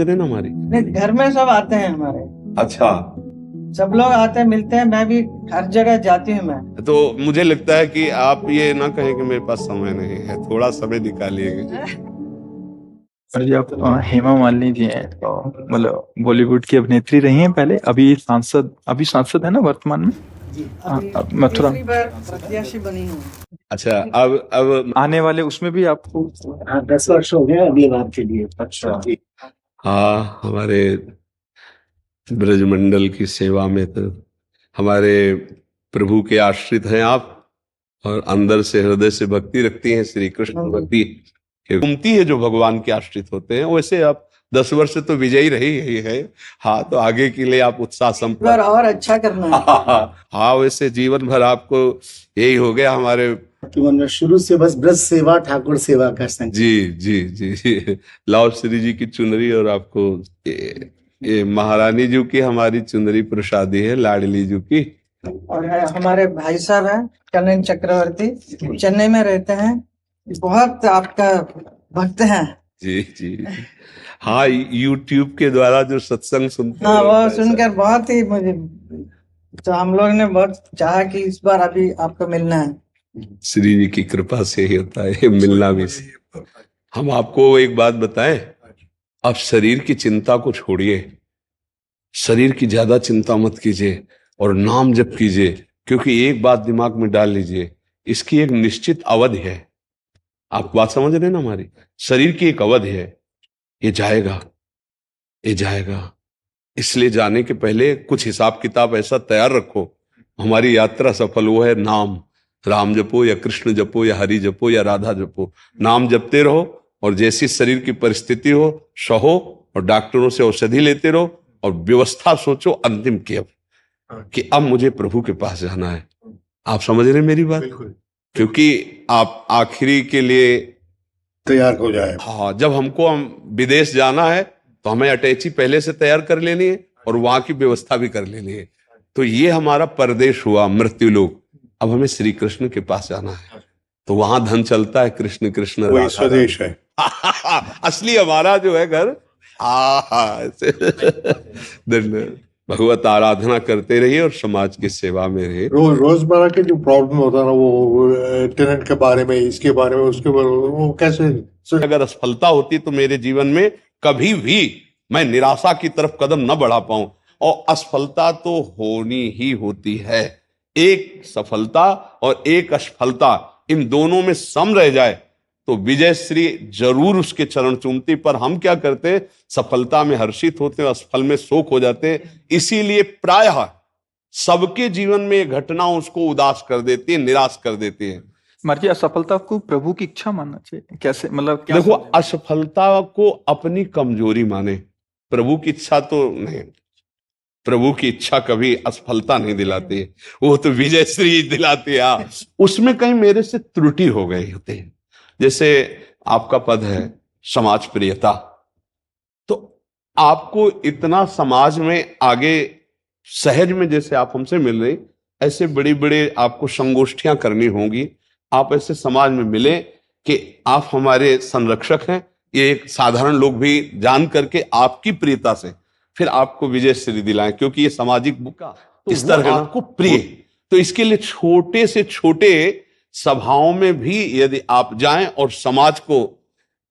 ना हमारी। नहीं, घर में सब आते हैं हमारे। अच्छा, सब लोग आते हैं, मिलते हैं। मैं भी हर जगह जाती हूँ मैं। तो मुझे लगता है कि आप ये ना कहें कि मेरे पास समय नहीं है, थोड़ा समय निकालिएगा। और जी आप हेमा मालिनी जी हैं, तो मतलब बॉलीवुड की अभिनेत्री रही हैं पहले, अभी सांसद है ना वर्तमान में। अभी अब मथुरा तीसरी बार प्रत्याशी बनी हूँ। अच्छा, अब आने वाले उसमें भी आपको 10 वर्ष हो गए अभी बात के लिए। अच्छा जी। हाँ, हमारे ब्रजमंडल की सेवा में तो हमारे प्रभु के आश्रित हैं आप, और अंदर से हृदय से भक्ति रखती हैं। श्री कृष्ण भक्ति घूमती है जो भगवान के आश्रित होते हैं। वैसे आप 10 वर्ष से तो विजयी रही ही है। हाँ, तो आगे के लिए आप उत्साह इस बार संपन्न। और अच्छा करना है। हाँ, वैसे जीवन भर आपको यही हो गया हमारे। जीवन में शुरू से बस ब्रज सेवा ठाकुर सेवा का संग। जी जी जी, लाओ श्री जी की चुनरी, और आपको ये महारानी जी की हमारी चुनरी प्रसादी है, लाडली जी की। और है हमारे भाई साहब हैं कल्याण चक्रवर्ती, चेन्नई में रहते हैं। बहुत आपका भक्त हैं। जी जी। हाँ, यूट्यूब के द्वारा जो सत्संग सुनते हाँ, हैं, वो सुनकर बहुत ही मुझे, तो हम लोग ने बहुत चाहा कि इस बार अभी आपको मिलना है। श्री जी की कृपा से ही होता है ये मिलना भी। हम आपको एक बात बताएं, आप शरीर की चिंता को छोड़िए, शरीर की ज्यादा चिंता मत कीजिए और नाम जप कीजिए। क्योंकि एक बात दिमाग में डाल लीजिए, इसकी एक निश्चित अवधि है। आप बात समझ रहे हैं ना हमारी? शरीर की एक अवधि है, ये जाएगा, ये जाएगा। इसलिए जाने के पहले कुछ हिसाब किताब ऐसा तैयार रखो, हमारी यात्रा सफल हो है नाम। राम जपो या कृष्ण जपो या हरि जपो या राधा जपो, नाम जपते रहो। और जैसी शरीर की परिस्थिति हो सहो, और डॉक्टरों से औषधि लेते रहो, और व्यवस्था सोचो अंतिम की अब, कि अब मुझे प्रभु के पास जाना है। आप समझ रहे हैं मेरी बात? क्योंकि आप आखिरी के लिए तैयार हो जाए। हाँ, जब हमको विदेश जाना है तो हमें अटैची पहले से तैयार कर लेनी है, और वहां की व्यवस्था भी कर लेनी है। तो ये हमारा परदेश हुआ, मृत्यु लोक। अब हमें श्री कृष्ण के पास जाना है, तो वहां धन चलता है कृष्ण कृष्ण वही राधा स्वदेश है। असली हमारा जो है घर। ऐसे धन्यवाद। भगवत आराधना करते रहिए और समाज की सेवा में रहिए। रोजमर्रा के जो प्रॉब्लम होता है ना, वो टेनेंट के बारे में, इसके बारे में, उसके बारे में, वो कैसे। अगर असफलता होती तो मेरे जीवन में कभी भी मैं निराशा की तरफ कदम न बढ़ा पाऊं। और असफलता तो होनी ही होती है। एक सफलता और एक असफलता, इन दोनों में सम रह जाए तो विजय श्री जरूर उसके चरण चूमती। पर हम क्या करते हैं, सफलता में हर्षित होते हैं, असफल में शोक हो जाते हैं। इसीलिए प्रायः सबके जीवन में यह घटना उसको उदास कर देती है, निराश कर देती है। मर्जी असफलता को प्रभु की इच्छा मानना चाहिए, कैसे मतलब क्या देखो, असफलता को अपनी कमजोरी माने, प्रभु की इच्छा तो नहीं। प्रभु की इच्छा कभी असफलता नहीं दिलाती है, वो तो विजय श्री दिलाती है। उसमें कहीं मेरे से त्रुटि हो गई होती है। जैसे आपका पद है समाज प्रियता, तो आपको इतना समाज में आगे सहज में, जैसे आप हमसे मिल रहे, ऐसे बड़ी बड़े आपको संगोष्ठियां करनी होंगी। आप ऐसे समाज में मिले कि आप हमारे संरक्षक हैं, ये एक साधारण लोग भी जान करके आपकी प्रियता से फिर आपको विजय श्री दिलाएं, क्योंकि ये सामाजिक बुका इस तरह आपको प्रिय। तो इसके लिए छोटे से छोटे सभाओं में भी यदि आप जाएं और समाज को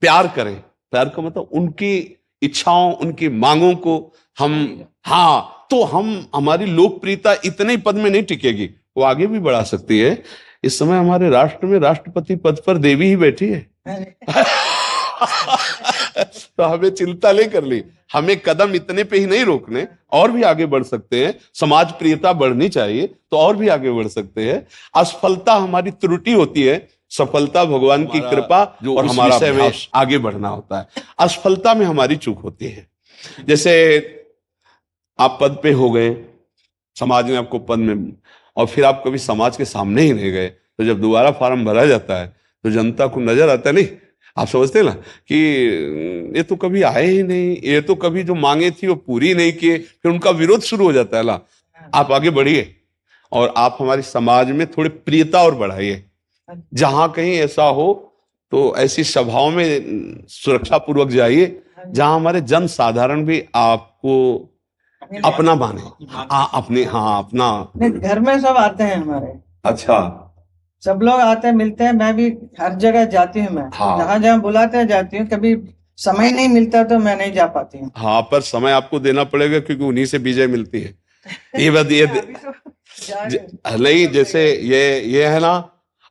प्यार करें, प्यार का मतलब उनकी इच्छाओं, उनकी मांगों को हम, हाँ, तो हमारी लोकप्रियता इतने ही पद में नहीं टिकेगी, वो आगे भी बढ़ा सकती है। इस समय हमारे राष्ट्र में राष्ट्रपति पद पर देवी ही बैठी है। तो हमें चिंता नहीं कर ली, हमें कदम इतने पे ही नहीं रोकने, और भी आगे बढ़ सकते हैं। समाज प्रियता बढ़नी चाहिए तो और भी आगे बढ़ सकते हैं। असफलता हमारी त्रुटि होती है, सफलता भगवान की कृपा जो और हमारा विषय में आगे बढ़ना होता है। असफलता में हमारी चूक होती है। जैसे आप पद पे हो गए, समाज ने आपको पद में, और फिर आप कभी समाज के सामने ही नहीं गए, तो जब दोबारा फॉर्म भरा जाता है तो जनता को नजर आता है, नहीं आप समझते ना कि ये तो कभी आए ही नहीं, ये तो कभी जो मांगे थी वो पूरी नहीं किए, फिर उनका विरोध शुरू हो जाता है ना। आप आगे बढ़िए और आप हमारे समाज में थोड़ी प्रियता और बढ़ाइए। जहां कहीं ऐसा हो तो ऐसी सभाओं में सुरक्षा पूर्वक जाइए, जहां हमारे जन साधारण भी आपको अपना माने, अपने, हाँ अपना। नहीं, घर में सब आते हैं हमारे, अच्छा, सब लोग आते हैं, मिलते हैं। मैं भी हर जगह जाती हूँ, मैं हाँ। जहाँ जहाँ बुलाते हैं जाती हूँ। कभी समय नहीं मिलता तो मैं नहीं जा पाती हूँ। हाँ, पर समय आपको देना पड़ेगा क्योंकि उन्हीं से विजय मिलती है। ये बात ये अभी तो जा रहे हैं। नहीं, जैसे ये है ना,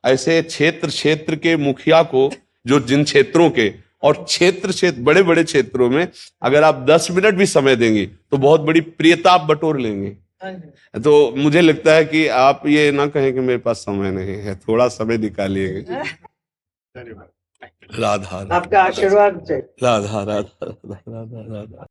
ऐसे क्षेत्र क्षेत्र के मुखिया को, जो जिन क्षेत्रों के, और क्षेत्र बड़े बड़े क्षेत्रों में अगर आप 10 मिनट भी समय देंगे तो बहुत बड़ी प्रियता आप बटोर लेंगे। हाँ जी। तो मुझे लगता है कि आप ये ना कहें कि मेरे पास समय नहीं है, थोड़ा समय निकालिएगा। राधा राधा आपका आशीर्वाद चाहिए। राधा राधा राधा राधा राधा।